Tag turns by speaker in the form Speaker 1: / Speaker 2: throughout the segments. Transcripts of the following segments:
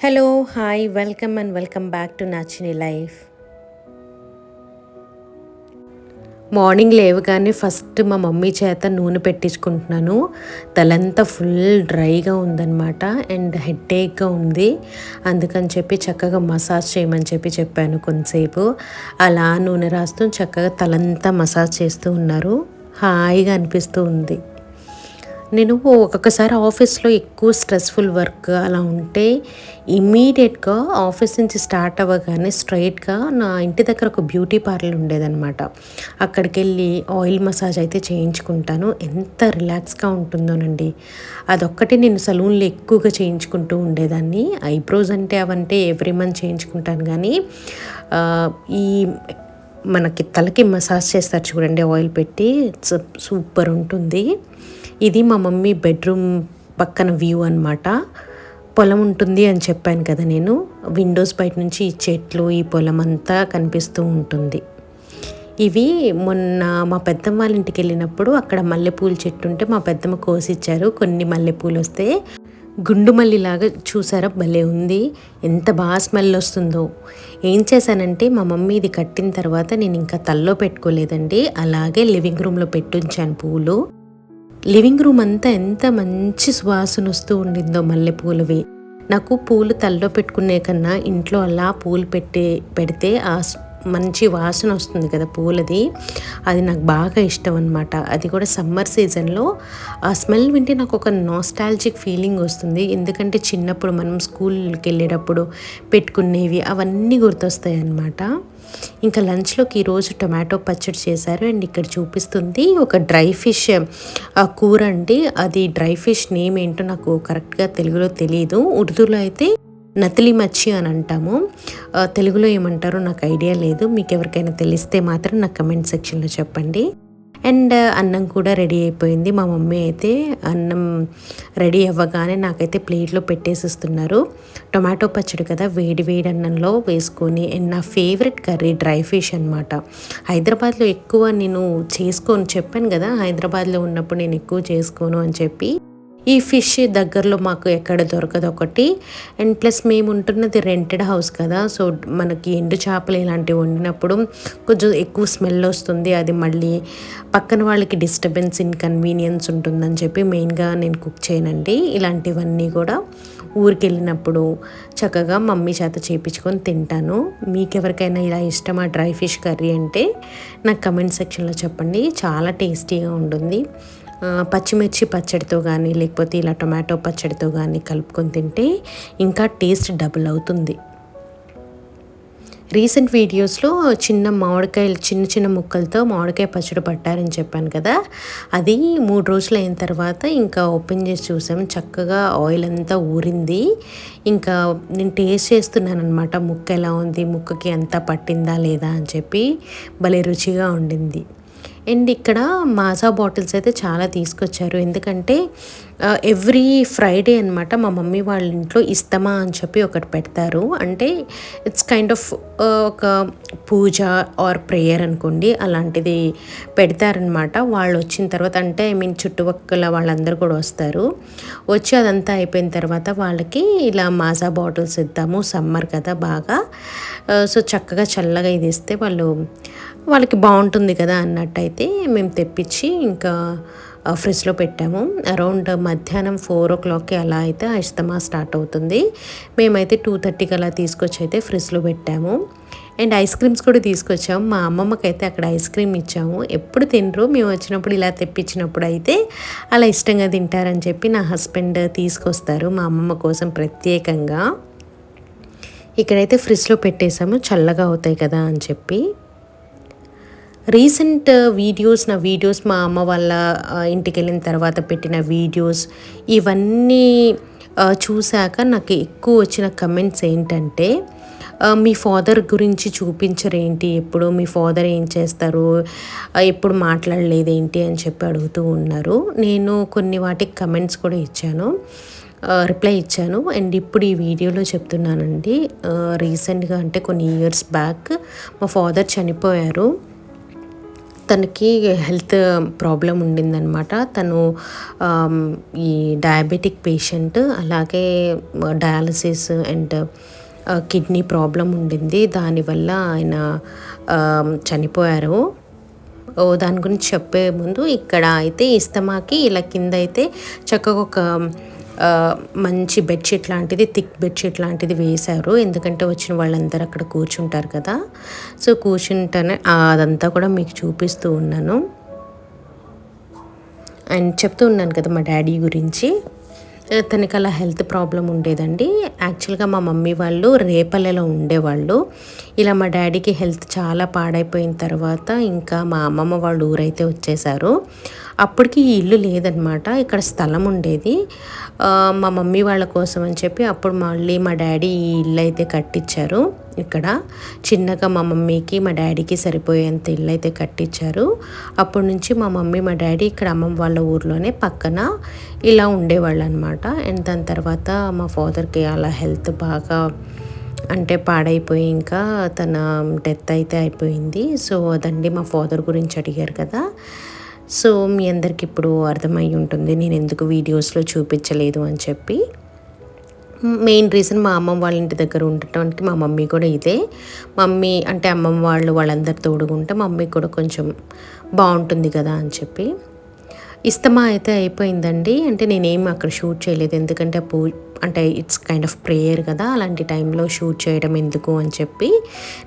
Speaker 1: Hello hi welcome back to నచ్చిని life. Morning లేవగానే first మా మమ్మీ చేత నూనె పెట్టించుకుంటున్నాను. తలంతా ఫుల్ డ్రైగా ఉందన్నమాట అండ్ హెడేక్గా ఉంది. అందుకని చెప్పి చక్కగా మసాజ్ చేయమని చెప్పాను కొంతసేపు. అలా నూనె రాస్తూ చక్కగా తలంతా మసాజ్ చేస్తూ ఉన్నారు. హాయిగా అనిపిస్తూ ఉంది. నేను ఒక్కొక్కసారి ఆఫీస్లో ఎక్కువ స్ట్రెస్ఫుల్ వర్క్ అలా ఉంటే ఇమ్మీడియట్గా ఆఫీస్ నుంచి స్టార్ట్ అవ్వగానే స్ట్రైట్గా నా ఇంటి దగ్గర ఒక బ్యూటీ పార్లర్ ఉండేదన్నమాట. అక్కడికి వెళ్ళి ఆయిల్ మసాజ్ అయితే చేయించుకుంటాను. ఎంత రిలాక్స్గా ఉంటుందోనండి. అదొక్కటి నేను సలూన్లో ఎక్కువగా చేయించుకుంటూ ఉండేదాన్ని. ఐబ్రోస్ అంటే అవంటే ఎవ్రీ మంత్ చేయించుకుంటాను, కానీ ఈ మనకి తలకి మసాజ్ చేస్తారు చూడండి ఆయిల్ పెట్టి, సూపర్ ఉంటుంది. ఇది మా మమ్మీ బెడ్రూమ్ పక్కన వ్యూ అనమాట. పొలం ఉంటుంది అని చెప్పాను కదా నేను. విండోస్ బయట నుంచి ఈ చెట్లు, ఈ పొలం అంతా కనిపిస్తూ ఉంటుంది. ఇవి మొన్న మా పెద్దమ్మ వాళ్ళ ఇంటికి వెళ్ళినప్పుడు అక్కడ మల్లెపూల చెట్టు ఉంటే మా పెద్దమ్మ కోసిచ్చారు. కొన్ని మల్లెపూలు వస్తే గుండు మల్లిలాగా చూసారా, భలే ఉంది. ఎంత బాగా స్మెల్ వస్తుందో. ఏం చేశానంటే మా మమ్మీ ఇది కట్టిన తర్వాత నేను ఇంకా తల్లో పెట్టుకోలేదండి, అలాగే లివింగ్ రూమ్లో పెట్టుంచాను పూలు. లివింగ్ రూమ్ అంతా ఎంత మంచి సువాసన వస్తూ ఉండిందో మల్లెపూలవి. నాకు పూలు తల్లో పెట్టుకునే కన్నా ఇంట్లో అలా పూలు పెడితే ఆ మంచి వాసన వస్తుంది కదా పూలది, అది నాకు బాగా ఇష్టం అనమాట. అది కూడా సమ్మర్ సీజన్లో ఆ స్మెల్ వింటే నాకు ఒక నాస్టాలజిక్ ఫీలింగ్ వస్తుంది. ఎందుకంటే చిన్నప్పుడు మనం స్కూల్కి వెళ్ళేటప్పుడు పెట్టుకునేవి అవన్నీ గుర్తొస్తాయి అన్నమాట. ఇంకా లంచ్లోకి ఈరోజు టొమాటో పచ్చడి చేశారు. అండ్ ఇక్కడ చూపిస్తుంది ఒక డ్రై ఫిష్ కూర అండి. అది డ్రై ఫిష్ నేమ్ ఏంటో నాకు కరెక్ట్గా తెలుగులో తెలియదు. ఉర్దూలో అయితే నతిలి మచ్చి అని అంటాము. తెలుగులో ఏమంటారో నాకు ఐడియా లేదు. మీకు ఎవరికైనా తెలిస్తే మాత్రం నాకు కమెంట్ సెక్షన్లో చెప్పండి. అండ్ అన్నం కూడా రెడీ అయిపోయింది. మా మమ్మీ అయితే అన్నం రెడీ అవ్వగానే నాకైతే ప్లేట్లో పెట్టేసిస్తున్నారు. టొమాటో పచ్చడి కదా, వేడి వేడి అన్నంలో వేసుకొని. అండ్ నా ఫేవరెట్ కర్రీ డ్రై ఫిష్ అనమాట. హైదరాబాద్లో ఎక్కువ నేను చెప్పాను కదా, హైదరాబాద్లో ఉన్నప్పుడు నేను ఎక్కువ చేసుకోను అని చెప్పి. ఈ ఫిష్ దగ్గరలో మాకు ఎక్కడ దొరకదు ఒకటి. అండ్ ప్లస్ మేము ఉంటున్నది రెంటెడ్ హౌస్ కదా, సో మనకి ఎండు చేపలు ఇలాంటివి వండినప్పుడు కొంచెం ఎక్కువ స్మెల్ వస్తుంది. అది మళ్ళీ పక్కన వాళ్ళకి డిస్టర్బెన్స్, ఇన్కన్వీనియన్స్ ఉంటుందని చెప్పి మెయిన్గా నేను కుక్ చేయనండి. ఇలాంటివన్నీ కూడా ఊరికి వెళ్ళినప్పుడు చక్కగా మమ్మీ చేత చేయించుకొని తింటాను. మీకు ఎవరికైనా ఇలా ఇష్టమా డ్రై ఫిష్ కర్రీ అంటే నాకు కమెంట్ సెక్షన్లో చెప్పండి. చాలా టేస్టీగా ఉంటుంది. పచ్చిమిర్చి పచ్చడితో కానీ లేకపోతే ఇలా టొమాటో పచ్చడితో కానీ కలుపుకొని తింటే ఇంకా టేస్ట్ డబుల్ అవుతుంది. రీసెంట్ వీడియోస్లో మామిడికాయలు చిన్న ముక్కలతో మామిడికాయ పచ్చడి పట్టారని చెప్పాను కదా, అది 3 రోజులు అయిన తర్వాత ఇంకా ఓపెన్ చేసి చూసాము. చక్కగా ఆయిల్ అంతా ఊరింది. ఇంకా నేను టేస్ట్ చేస్తున్నాను అనమాట, ముక్క ఎలా ఉంది, ముక్కకి అంతా పట్టిందా లేదా అని చెప్పి. భలే రుచిగా ఉండింది. అండ్ ఇక్కడ మాజా బాటిల్స్ అయితే చాలా తీసుకొచ్చారు. ఎందుకంటే ఎవ్రీ ఫ్రైడే అనమాట మా మమ్మీ వాళ్ళ ఇంట్లో ఇస్తమా అని చెప్పి ఒకటి పెడతారు. అంటే ఇట్స్ కైండ్ ఆఫ్ ఒక పూజ ఆర్ ప్రేయర్ అనుకోండి, అలాంటిది పెడతారనమాట. వాళ్ళు వచ్చిన తర్వాత, అంటే చుట్టుపక్కల వాళ్ళందరూ కూడా వస్తారు. వచ్చి అదంతా అయిపోయిన తర్వాత వాళ్ళకి ఇలా మాజా బాటిల్స్ ఇద్దాము, సమ్మర్ కదా బాగా, సో చక్కగా చల్లగా ఇది ఇస్తే వాళ్ళకి బాగుంటుంది కదా అన్నట్టయితే మేము తెప్పించి ఇంకా ఫ్రిడ్జ్లో పెట్టాము. అరౌండ్ మధ్యాహ్నం 4 o'clockకి అలా అయితే ఇస్తమా స్టార్ట్ అవుతుంది. మేమైతే 2:30కి అలా తీసుకొచ్చి అయితే ఫ్రిడ్జ్లో పెట్టాము. అండ్ ఐస్ క్రీమ్స్ కూడా తీసుకొచ్చాము. మా అమ్మమ్మకి అయితే అక్కడ ఐస్ క్రీమ్ ఇచ్చాము. ఎప్పుడు తినరు, మేము వచ్చినప్పుడు ఇలా తెప్పించినప్పుడు అయితే అలా ఇష్టంగా తింటారని చెప్పి నా హస్బెండ్ తీసుకొస్తారు మా అమ్మమ్మ కోసం ప్రత్యేకంగా. ఇక్కడైతే ఫ్రిడ్జ్లో పెట్టేసాము, చల్లగా అవుతాయి కదా అని చెప్పి. రీసెంట్ నా వీడియోస్ మా అమ్మ వాళ్ళ ఇంటికి వెళ్ళిన తర్వాత పెట్టిన వీడియోస్ ఇవన్నీ చూశాక నాకు ఎక్కువ వచ్చిన కమెంట్స్ ఏంటంటే, మీ ఫాదర్ గురించి చూపించరేంటి, ఎప్పుడు మీ ఫాదర్ ఏం చేస్తారు, ఎప్పుడు మాట్లాడలేదేంటి అని చెప్పి అడుగుతూ ఉన్నారు. నేను కొన్ని వాటికి కమెంట్స్ కూడా ఇచ్చాను, రిప్లై ఇచ్చాను. అండ్ ఇప్పుడు ఈ వీడియోలో చెప్తున్నానండి. రీసెంట్గా అంటే కొన్ని ఇయర్స్ బ్యాక్ మా ఫాదర్ చనిపోయారు. తనకి హెల్త్ ప్రాబ్లం ఉండిందనమాట. తను ఈ డయాబెటిక్ పేషెంట్, అలాగే డయాలసిస్ అండ్ కిడ్నీ ప్రాబ్లం ఉండింది. దానివల్ల ఆయన చనిపోయారు. దాని గురించి చెప్పే ముందు ఇక్కడ అయితే ఇస్తమాకి ఇలా కింద అయితే చక్కగా ఒక మంచి బెడ్షీట్ లాంటిది, థిక్ బెడ్షీట్ లాంటిది వేశారు. ఎందుకంటే వచ్చిన వాళ్ళందరూ అక్కడ కూర్చుంటారు కదా. సో కూర్చుంటానే అదంతా కూడా మీకు చూపిస్తూ ఉన్నాను. అండ్ చెప్తూ ఉన్నాను కదా మా డాడీ గురించి. తనకి అలా హెల్త్ ప్రాబ్లం ఉండేదండి. యాక్చువల్గా మా మమ్మీ వాళ్ళు రేపల్లెలో ఉండేవాళ్ళు. ఇలా మా డాడీకి హెల్త్ చాలా పాడైపోయిన తర్వాత ఇంకా మా అమ్మమ్మ వాళ్ళు ఊరైతే వచ్చేసారు. అప్పటికి ఈ ఇల్లు లేదనమాట, ఇక్కడ స్థలం ఉండేది. మా మమ్మీ వాళ్ళ కోసం అని చెప్పి అప్పుడు మళ్ళీ మా డాడీ ఈ ఇల్లు అయితే కట్టించారు. ఇక్కడ చిన్నగా మా మమ్మీకి మా డాడీకి సరిపోయేంత ఇల్లు అయితే కట్టించారు. అప్పటి నుంచి మా మమ్మీ మా డాడీ ఇక్కడ అమ్మమ్మ వాళ్ళ ఊర్లోనే పక్కన ఇలా ఉండేవాళ్ళు అనమాట. అండ్ దాని తర్వాత మా ఫాదర్కి అలా హెల్త్ బాగా అంటే పాడైపోయి ఇంకా తన డెత్ అయితే అయిపోయింది. సో అదండి మా ఫాదర్ గురించి అడిగారు కదా. సో మీ అందరికి ఇప్పుడు అర్థమై ఉంటుంది నేను ఎందుకు వీడియోస్లో చూపించలేదు అని చెప్పి. మెయిన్ రీజన్ మా అమ్మమ్మ వాళ్ళ ఇంటి దగ్గర ఉండటానికి మా మమ్మీ కూడా ఇదే. మమ్మీ అంటే అమ్మమ్మ వాళ్ళందరు తోడుగుంటే మమ్మీకి కూడా కొంచెం బాగుంటుంది కదా అని చెప్పి. ఇస్తమా అయితే అయిపోయిందండి. అంటే నేనేం అక్కడ షూట్ చేయలేదు, ఎందుకంటే అంటే ఇట్స్ కైండ్ ఆఫ్ ప్రేయర్ కదా, అలాంటి టైంలో షూట్ చేయడం ఎందుకు అని చెప్పి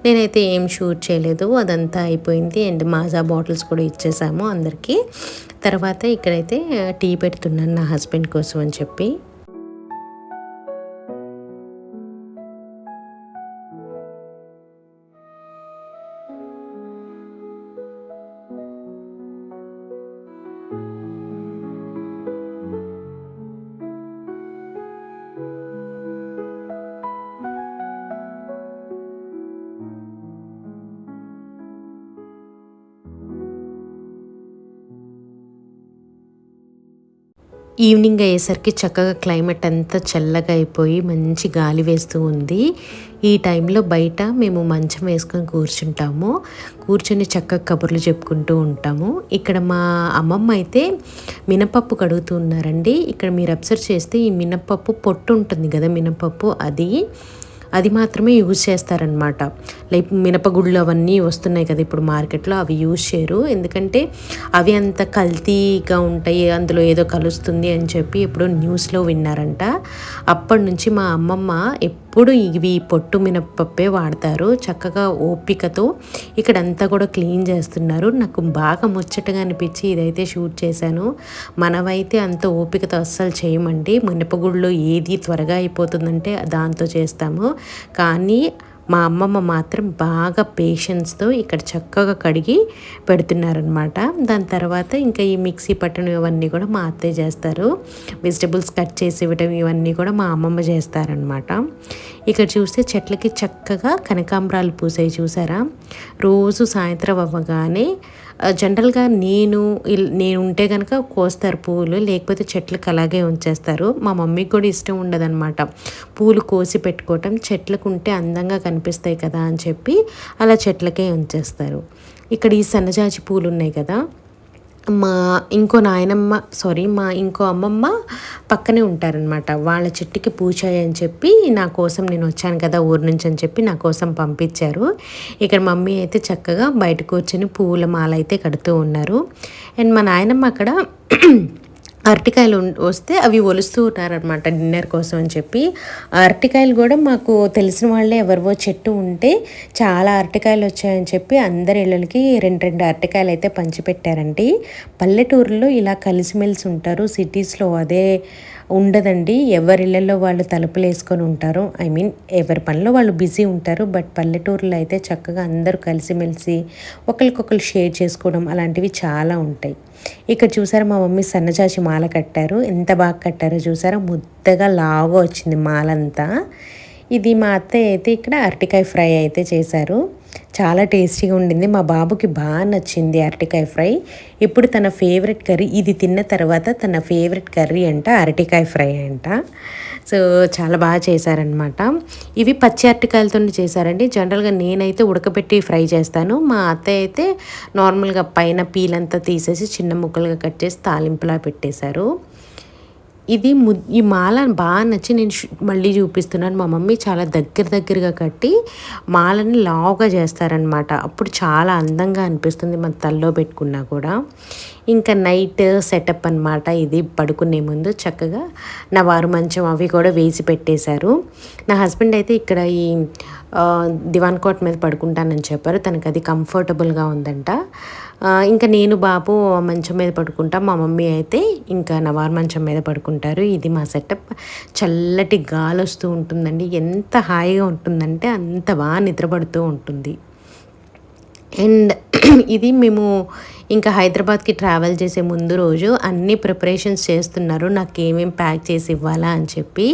Speaker 1: నేనైతే ఏం షూట్ చేయలేదు. అదంతా అయిపోయింది. అండ్ మాజా బాటిల్స్ కూడా ఇచ్చేసాము అందరికీ. తర్వాత ఇక్కడైతే టీ పెడుతున్నాను నా హస్బెండ్ కోసం అని చెప్పి. ఈవినింగ్ అయ్యేసరికి చక్కగా క్లైమేట్ అంతా చల్లగా అయిపోయి మంచి గాలి వేస్తూ ఉంది. ఈ టైంలో బయట మేము మంచం వేసుకొని కూర్చొని చక్కగా కబుర్లు చెప్పుకుంటూ ఉంటాము. ఇక్కడ మా అమ్మమ్మ అయితే మినపప్పు కడుగుతూ ఉన్నారండి. ఇక్కడ మీరు అబ్జర్వ్ చేస్తే ఈ మినపప్పు పొట్టు ఉంటుంది కదా, మినపప్పు అది మాత్రమే యూజ్ చేస్తారనమాట. లైక్ మినపగుళ్ళు అవన్నీ వస్తున్నాయి కదా ఇప్పుడు మార్కెట్లో, అవి యూజ్ చేయరు. ఎందుకంటే అవి అంత కల్తీగా ఉంటాయి, అందులో ఏదో కలుస్తుంది అని చెప్పి ఇప్పుడు న్యూస్లో విన్నారంట. అప్పటి నుంచి మా అమ్మమ్మ ఎప్పుడు ఇవి పొట్టు మినపప్పే వాడతారు. చక్కగా ఓపికతో ఇక్కడంతా కూడా క్లీన్ చేస్తున్నారు. నాకు బాగా ముచ్చటగా అనిపించి ఇదైతే షూట్ చేశాను. మనమైతే అంత ఓపికతో అస్సలు చేయమండి. మినపగుళ్ళు ఏది త్వరగా అయిపోతుందంటే దాంతో చేస్తాము. కానీ మా అమ్మమ్మ మాత్రం బాగా పేషెన్స్తో ఇక్కడ చక్కగా కడిగి పెడుతున్నారనమాట. దాని తర్వాత ఇంకా ఈ మిక్సీ పట్టడం ఇవన్నీ కూడా మా అత్తయ్య చేస్తారు. వెజిటబుల్స్ కట్ చేసి ఇవ్వడం ఇవన్నీ కూడా మా అమ్మమ్మ చేస్తారనమాట. ఇక్కడ చూస్తే చెట్లకి చక్కగా కనకాంబరాలు పూసాయి చూసారా. రోజు సాయంత్రం అవ్వగానే జనరల్గా నేను ఉంటే కనుక కోస్తారు పూలు, లేకపోతే చెట్లకు అలాగే ఉంచేస్తారు. మా మమ్మీకి కూడా ఇష్టం ఉండదన్నమాట పూలు కోసి పెట్టుకోవటం. చెట్లకు ఉంటే అందంగా కనిపిస్తాయి కదా అని చెప్పి అలా చెట్లకే ఉంచేస్తారు. ఇక్కడ ఈ సన్నజాజి పూలు ఉన్నాయి కదా, మా ఇంకో అమ్మమ్మ పక్కనే ఉంటారనమాట. వాళ్ళ చెట్టుకి పూచాయి అని చెప్పి నా కోసం, నేను వచ్చాను కదా ఊరు నుంచి అని చెప్పి నా కోసం పంపించారు. ఇక్కడ మమ్మీ అయితే చక్కగా బయటకు కూర్చొని పూల మాల అయితే కడుతూ ఉన్నారు. అండ్ మా నాయనమ్మ అక్కడ అరటికాయలు వస్తే అవి ఒలుస్తూ ఉన్నారనమాట డిన్నర్ కోసం అని చెప్పి. అరటికాయలు కూడా మాకు తెలిసిన వాళ్ళే ఎవరివో చెట్టు ఉంటే చాలా అరటికాయలు వచ్చాయని చెప్పి అందరి ఇళ్ళకి రెండు అరటికాయలు అయితే పంచిపెట్టారండి. పల్లెటూరులో ఇలా కలిసిమెలిసి ఉంటారు, సిటీస్లో అదే ఉండదండి. ఎవరిళ్ళల్లో వాళ్ళు తలుపులు వేసుకొని ఉంటారు. ఎవరి పనిలో వాళ్ళు బిజీ ఉంటారు. బట్ పల్లెటూరులో అయితే చక్కగా అందరూ కలిసిమెలిసి ఒకరికొకరు షేర్ చేసుకోవడం అలాంటివి చాలా ఉంటాయి. ఇక్కడ చూసారా మా మమ్మీ సన్నజాజి మాల కట్టారు. ఎంత బాగా కట్టారో చూసారా, ముద్దగా లావుగా వచ్చింది మాలంతా. ఇది మా అత్తయ్య అయితే ఇక్కడ అరటికాయ ఫ్రై అయితే చేశారు. చాలా టేస్టీగా ఉండింది. మా బాబుకి బాగా నచ్చింది అరటికాయ ఫ్రై. ఇప్పుడు తన ఫేవరెట్ కర్రీ ఇది తిన్న తర్వాత తన ఫేవరెట్ కర్రీ అంట అరటికాయ ఫ్రై అంట. సో చాలా బాగా చేశారనమాట. ఇవి పచ్చి అరటికాయలతో చేశారండి. జనరల్గా నేనైతే ఉడకబెట్టి ఫ్రై చేస్తాను. మా అత్తయ్య అయితే నార్మల్గా పైన పీలంతా తీసేసి చిన్న ముక్కలుగా కట్ చేసి తాలింపులా పెట్టేశారు. ఇది ఈ మాల బాగా నచ్చి నేను మళ్ళీ చూపిస్తున్నాను. మా మమ్మీ చాలా దగ్గరగా కట్టి మాలని లావుగా చేస్తారనమాట. అప్పుడు చాలా అందంగా అనిపిస్తుంది మన తల్లో పెట్టుకున్నా కూడా. ఇంకా నైట్ సెటప్ అనమాట ఇది. పడుకునే ముందు చక్కగా నవారు మంచం అవి కూడా వేసి పెట్టేశారు. నా హస్బెండ్ అయితే ఇక్కడ ఈ దివాన్ కోట్ మీద పడుకుంటానని చెప్పారు. తనకు అది కంఫర్టబుల్గా ఉందంట. ఇంకా నేను బాబు మంచం మీద పడుకుంటాం. మా మమ్మీ అయితే ఇంకా నవార్ మంచం మీద పడుకుంటారు. ఇది మా సెటప్. చల్లటి గాలి వస్తూ ఉంటుందండి. ఎంత హాయిగా ఉంటుందంటే అంత బాగా నిద్రపడుతూ ఉంటుంది. అండ్ ఇది మేము ఇంకా హైదరాబాద్కి ట్రావెల్ చేసే ముందు రోజు అన్ని ప్రిపరేషన్స్ చేస్తున్నారు నాకు ఏమేమి ప్యాక్ చేసి ఇవ్వాలా అని చెప్పి.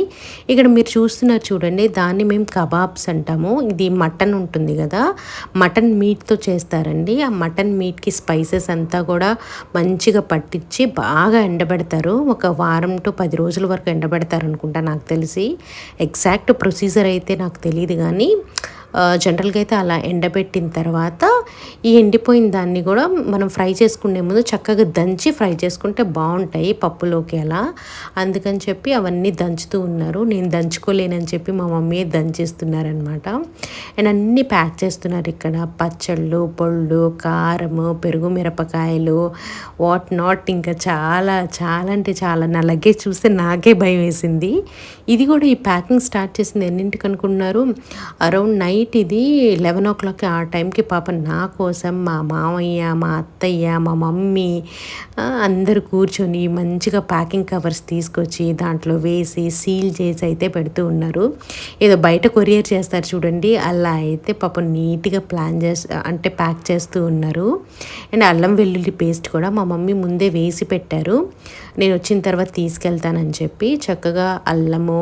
Speaker 1: ఇక్కడ మీరు చూస్తున్నారు చూడండి, దాన్ని మేము కబాబ్స్ అంటాము. ఇది మటన్ ఉంటుంది కదా, మటన్ మీట్తో చేస్తారండి. ఆ మటన్ మీట్కి స్పైసెస్ అంతా కూడా మంచిగా పట్టించి బాగా ఎండబెడతారు. ఒక వారం టు 10 రోజుల వరకు ఎండబెడతారు అనుకుంటా నాకు తెలిసి. ఎగ్జాక్ట్ ప్రొసీజర్ అయితే నాకు తెలియదు కానీ జనరల్గా అయితే అలా ఎండబెట్టిన తర్వాత ఈ ఎండిపోయిన దాన్ని కూడా మనం ఫ్రై చేసుకునే ముందు చక్కగా దంచి ఫ్రై చేసుకుంటే బాగుంటాయి పప్పులోకి అలా. అందుకని చెప్పి అవన్నీ దంచుతూ ఉన్నారు. నేను దంచుకోలేనని చెప్పి మా మమ్మీ దంచిస్తున్నారనమాట. అండ్ అన్నీ ప్యాక్ చేస్తున్నారు ఇక్కడ. పచ్చళ్ళు, పొళ్ళు, కారము, పెరుగు, మిరపకాయలు, వాట్ నాట్, ఇంకా చాలా చాలా అంటే చాలా. నా లగేజ్ చూస్తే నాకే భయం వేసింది. ఇది కూడా ఈ ప్యాకింగ్ స్టార్ట్ చేసింది ఎన్నింటికి అనుకున్నారు? అరౌండ్ నైట్ ఇది 11 o'clock ఆ టైంకి పాప నా కోసం మా మామయ్య, మా అత్తయ్య, మా మమ్మీ అందరూ కూర్చొని మంచిగా ప్యాకింగ్ కవర్స్ తీసుకొచ్చి దాంట్లో వేసి సీల్ చేసి అయితే పెడుతూ ఉన్నారు. ఏదో బయట కొరియర్ చేస్తారు చూడండి, అలా అయితే పాపం నీట్గా అంటే ప్యాక్ చేస్తూ ఉన్నారు. అండ్ అల్లం వెల్లుల్లి పేస్ట్ కూడా మా మమ్మీ ముందే వేసి పెట్టారు. నేను వచ్చిన తర్వాత తీసుకెళ్తానని చెప్పి చక్కగా అల్లము,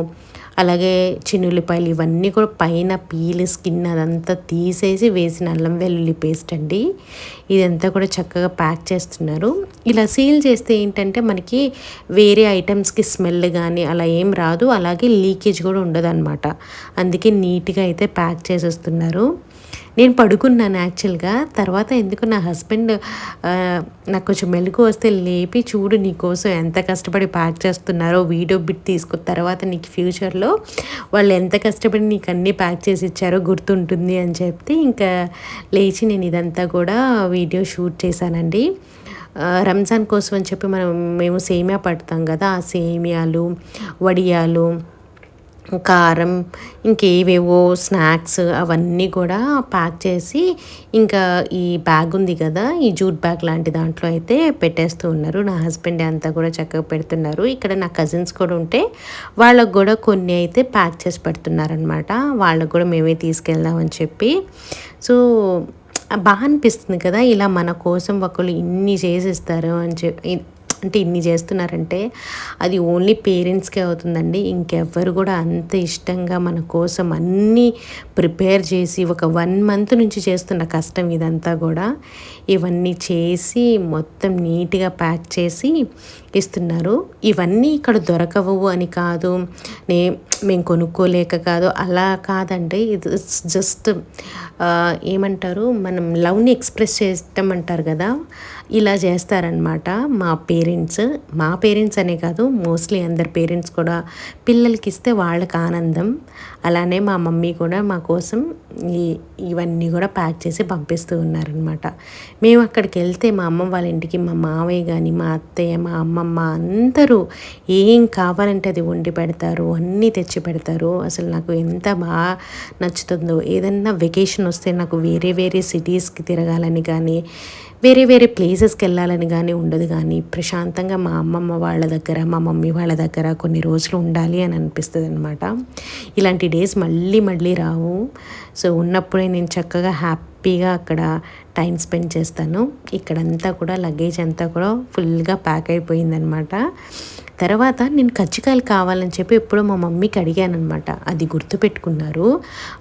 Speaker 1: అలాగే చిన్నుల్లిపాయలు ఇవన్నీ కూడా పైన పీల్, స్కిన్ అదంతా తీసేసి వేసిన అల్లం వెల్లుల్లి పేస్ట్ అండి. ఇదంతా కూడా చక్కగా ప్యాక్ చేస్తున్నారు. ఇలా సీల్ చేస్తే ఏంటంటే మనకి వేరే ఐటమ్స్కి స్మెల్ కానీ అలా ఏం రాదు, అలాగే లీకేజ్ కూడా ఉండదు అనమాట. అందుకే నీట్గా అయితే ప్యాక్ చేసేస్తున్నారు. నేను పడుకున్నాను యాక్చువల్గా. తర్వాత ఎందుకు నా హస్బెండ్ నాకు కొంచెం మెలకు వస్తే లేపి, చూడు నీకోసం ఎంత కష్టపడి ప్యాక్ చేస్తున్నారో వీడియో బిట్ తీసుకున్న తర్వాత నీకు ఫ్యూచర్లో వాళ్ళు ఎంత కష్టపడి నీకు అన్నీ ప్యాక్ చేసి ఇచ్చారో గుర్తుంటుంది అని చెప్తే ఇంకా లేచి నేను ఇదంతా కూడా వీడియో షూట్ చేశానండి. రంజాన్ కోసం అని చెప్పి మేము సేమియా పడతాం కదా, ఆ సేమియాలు, వడియాలు, కారం, ఇంకేవేవో స్నాక్స్ అవన్నీ కూడా ప్యాక్ చేసి ఇంకా ఈ బ్యాగ్ ఉంది కదా, ఈ జూట్ బ్యాగ్ లాంటి దాంట్లో అయితే పెట్టేస్తూ ఉన్నారు. నా హస్బెండ్ అంతా కూడా చక్కగా పెడుతున్నారు. ఇక్కడ నా కజిన్స్ కూడా ఉంటే వాళ్ళకు కూడా కొన్ని అయితే ప్యాక్ చేసి పెడుతున్నారనమాట. వాళ్ళకు కూడా మేమే తీసుకెళ్దామని చెప్పి. సో బాగా అనిపిస్తుంది కదా, ఇలా మన కోసం ఒకళ్ళు ఇన్ని చేసిస్తారు అని చెప్పి. అంటే ఇన్ని చేస్తున్నారంటే అది ఓన్లీ పేరెంట్స్కే అవుతుందండి. ఇంకెవ్వరు కూడా అంత ఇష్టంగా మన కోసం అన్నీ ప్రిపేర్ చేసి ఒక 1 month నుంచి చేస్తున్న కష్టం ఇదంతా కూడా. ఇవన్నీ చేసి మొత్తం నీట్గా ప్యాక్ చేసి ఇస్తున్నారు. ఇవన్నీ ఇక్కడ దొరకవు అని కాదు, మేము కొనుక్కోలేక కాదు, అలా కాదండి. ఇది జస్ట్ ఏమంటారు, మనం లవ్ని ఎక్స్ప్రెస్ చేయటం అంటారు కదా, ఇలా చేస్తారనమాట మా పేరెంట్స్ అనే కాదు, మోస్ట్లీ అందరి పేరెంట్స్ కూడా పిల్లలకి ఇస్తే వాళ్ళకి ఆనందం. అలానే మా మమ్మీ కూడా మా కోసం ఇవన్నీ కూడా ప్యాక్ చేసి పంపిస్తూ ఉన్నారనమాట. మేము అక్కడికి వెళ్తే మా అమ్మ వాళ్ళ ఇంటికి మా మావయ్య కానీ, మా అత్తయ్య, మా అమ్మమ్మ అందరూ ఏం కావాలంటే అది వండి పెడతారు, అన్నీ తెచ్చి పెడతారు. అసలు నాకు ఎంత బాగా నచ్చుతుందో. ఏదన్నా వెకేషన్ వస్తే నాకు వేరే సిటీస్కి తిరగాలని కానీ, వేరే ప్లేసెస్కి వెళ్ళాలని కానీ ఉండదు, కానీ ప్రశాంతంగా మా అమ్మమ్మ వాళ్ళ దగ్గర, మా మమ్మీ వాళ్ళ దగ్గర కొన్ని రోజులు ఉండాలి అని అనిపిస్తుంది అనమాట. ఇలాంటి డేస్ మళ్ళీ రావు. సో ఉన్నప్పుడే నేను చక్కగా హ్యాపీగా అక్కడ టైం స్పెండ్ చేస్తాను. ఇక్కడంతా కూడా లగేజ్ అంతా కూడా ఫుల్గా ప్యాక్ అయిపోయిందనమాట. తర్వాత నేను కజ్జికాయలు కావాలని చెప్పి ఎప్పుడో మా మమ్మీకి అడిగానమాట. అది గుర్తుపెట్టుకున్నారు.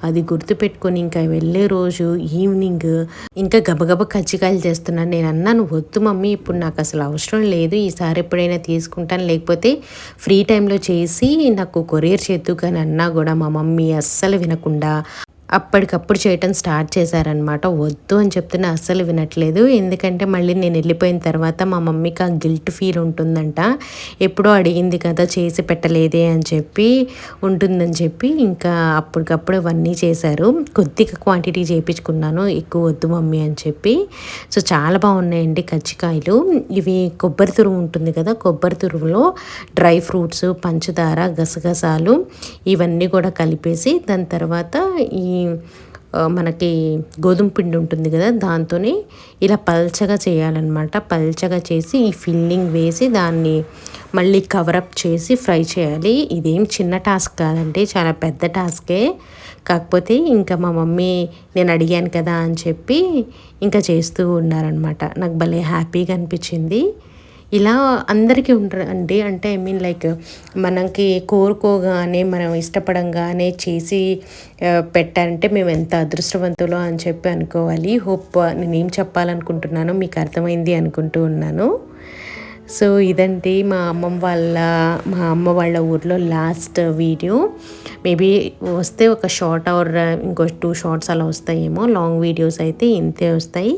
Speaker 1: అది గుర్తుపెట్టుకొని ఇంకా వెళ్ళే రోజు ఈవినింగ్ ఇంకా గబగబా కజ్జికాయలు చేస్తున్నాను. నేను అన్నాను, వద్దు మమ్మీ, ఇప్పుడు నాకు అసలు అవసరం లేదు, ఈసారి ఎప్పుడైనా తీసుకుంటాను, లేకపోతే ఫ్రీ టైంలో చేసి నాకు కొరియర్ చేద్దు కానీ అన్నా కూడా మా మమ్మీ అస్సలు వినకుండా అప్పటికప్పుడు చేయటం స్టార్ట్ చేశారనమాట. వద్దు అని చెప్తున్నా అస్సలు వినట్లేదు. ఎందుకంటే మళ్ళీ నేను వెళ్ళిపోయిన తర్వాత మా మమ్మీకి ఆ గిల్ట్ ఫీల్ ఉంటుందంట. ఎప్పుడో అడిగింది కదా చేసి పెట్టలేదే అని చెప్పి ఉంటుందని చెప్పి ఇంకా అప్పటికప్పుడు అవన్నీ చేశారు. కొద్దిగా క్వాంటిటీ చేయించుకున్నాను, ఎక్కువ వద్దు మమ్మీ అని చెప్పి. సో చాలా బాగున్నాయండి కజ్జికాయలు. ఇవి కొబ్బరి తురుము ఉంటుంది కదా, కొబ్బరి తురుములో డ్రై ఫ్రూట్స్, పంచదార, గసగసాలు ఇవన్నీ కూడా కలిపేసి దాని తర్వాత ఈ మనకి గోధుమ పిండి ఉంటుంది కదా, దాంతో ఇలా పల్చగా చేయాలన్నమాట. పల్చగా చేసి ఈ ఫిల్లింగ్ వేసి దాన్ని మళ్ళీ కవరప్ చేసి ఫ్రై చేయాలి. ఇదేం చిన్న టాస్క్ కాదండి, చాలా పెద్ద టాస్కే. కాకపోతే ఇంకా మా మమ్మీ నేను అడిగాను కదా అని చెప్పి ఇంకా చేస్తూ ఉన్నారనమాట. నాకు భలే హ్యాపీగా అనిపించింది. ఇలా అందరికీ ఉంటారండి. అంటే ఐ మీన్ లైక్ మనకి కోరుకోగానే మనం ఇష్టపడంగానే చేసి పెట్టారంటే మేము ఎంత అదృష్టవంతులో అని చెప్పి అనుకోవాలి. హోప్ నేనేం చెప్పాలనుకుంటున్నానో మీకు అర్థమైంది అనుకుంటూ ఉన్నాను. సో ఇదండి మా అమ్మ వాళ్ళ ఊర్లో లాస్ట్ వీడియో. మేబీ వస్తే ఒక షార్ట్ ఆర్ ఇంకో 2 షార్ట్స్ అలా వస్తాయేమో. లాంగ్ వీడియోస్ అయితే ఇంతే వస్తాయి.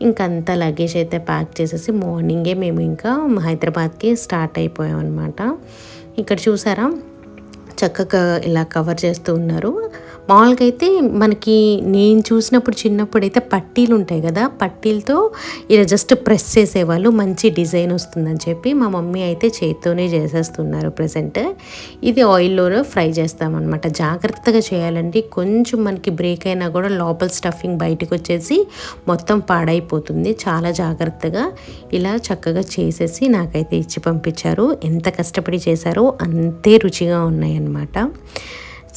Speaker 1: ఇంకంతా లగేజ్ అయితే ప్యాక్ చేసేసి మార్నింగే మేము ఇంకా హైదరాబాద్కి స్టార్ట్ అయిపోయాం అనమాట. ఇక్కడ చూసారా చక్కగా ఇలా కవర్ చేస్తూ ఉన్నారు. మామూలుగా అయితే మనకి నేను చూసినప్పుడు చిన్నప్పుడు అయితే పట్టీలు ఉంటాయి కదా, పట్టీలతో ఇలా జస్ట్ ప్రెస్ చేసేవాళ్ళు, మంచి డిజైన్ వస్తుందని చెప్పి మా మమ్మీ అయితే చేత్తోనే చేసేస్తున్నారు ప్రజెంట్. ఇది ఆయిల్లో ఫ్రై చేస్తామన్నమాట. జాగ్రత్తగా చేయాలండి, కొంచెం మనకి బ్రేక్ అయినా కూడా లోపల స్టఫింగ్ బయటకు వచ్చేసి మొత్తం పాడైపోతుంది. చాలా జాగ్రత్తగా ఇలా చక్కగా చేసేసి నాకైతే ఇచ్చి పంపించారు. ఎంత కష్టపడి చేశారో అంతే రుచిగా ఉన్నాయన్నమాట.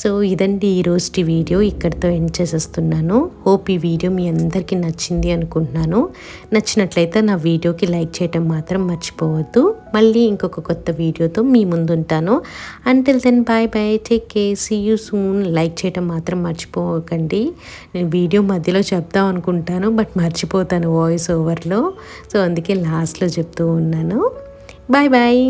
Speaker 1: సో ఇదండి ఈరోజు వీడియో, ఇక్కడితో ఎండ్ చేసేస్తున్నాను. హోప్ ఈ వీడియో మీ అందరికీ నచ్చింది అనుకుంటున్నాను. నచ్చినట్లయితే నా వీడియోకి లైక్ చేయటం మాత్రం మర్చిపోవద్దు. మళ్ళీ ఇంకొక కొత్త వీడియోతో మీ ముందుంటాను. Until then bye bye, take care, see you soon. Like చేయటం మాత్రం మర్చిపోకండి. నేను వీడియో మధ్యలో చెప్దాం అనుకుంటాను బట్ మర్చిపోతాను వాయిస్ ఓవర్లో. సో అందుకే లాస్ట్లో చెప్తూ ఉన్నాను. Bye bye.